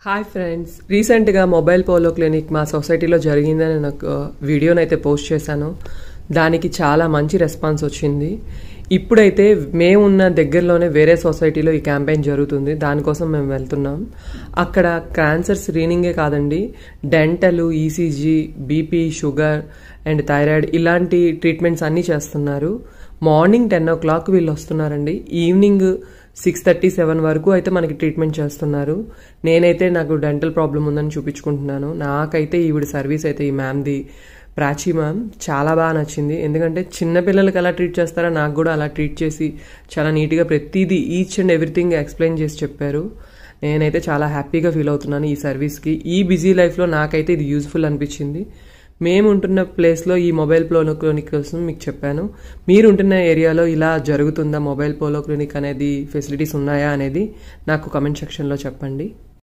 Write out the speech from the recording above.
Hi friends, రీసెంట్గా mobile polo clinic మా సొసైటీలో జరిగిందని నాకు వీడియోనైతే పోస్ట్ చేశాను. దానికి చాలా మంచి రెస్పాన్స్ వచ్చింది. ఇప్పుడైతే మేమున్న దగ్గరలోనే వేరే సొసైటీలో ఈ క్యాంపెయిన్ జరుగుతుంది. దానికోసం మేము వెళ్తున్నాం. అక్కడ క్యాన్సర్ స్క్రీనింగే కాదండి, dental, ECG, BP, sugar and thyroid ఇలాంటి ట్రీట్మెంట్స్ అన్నీ చేస్తున్నారు. మార్నింగ్ 10 o'clock వీళ్ళు వస్తున్నారండి. ఈవినింగ్ 6:30, 7 వరకు అయితే మనకి ట్రీట్మెంట్ చేస్తున్నారు. నేనైతే నాకు డెంటల్ ప్రాబ్లం ఉందని చూపించుకుంటున్నాను. నాకైతే ఈవిడ సర్వీస్ అయితే ఈ మ్యామ్ది, ప్రాచీ మ్యామ్, చాలా బాగా నచ్చింది. ఎందుకంటే చిన్నపిల్లలకి ఎలా ట్రీట్ చేస్తారో నాకు కూడా అలా ట్రీట్ చేసి చాలా నీట్గా ప్రతిదీ ఈచ్ అండ్ ఎవ్రీథింగ్ ఎక్స్ప్లెయిన్ చేసి చెప్పారు. నేనైతే చాలా హ్యాపీగా ఫీల్ అవుతున్నాను ఈ సర్వీస్కి. ఈ బిజీ లైఫ్లో నాకైతే ఇది యూజ్ఫుల్ అనిపించింది. మేము ఉంటున్న ప్లేస్లో ఈ మొబైల్ పోలో క్లినిక్ కోసం మీకు చెప్పాను. మీరు ఉంటున్న ఏరియాలో ఇలా జరుగుతుందా, మొబైల్ పోలో క్లినిక్ అనేది ఫెసిలిటీస్ ఉన్నాయా అనేది నాకు కమెంట్ సెక్షన్లో చెప్పండి.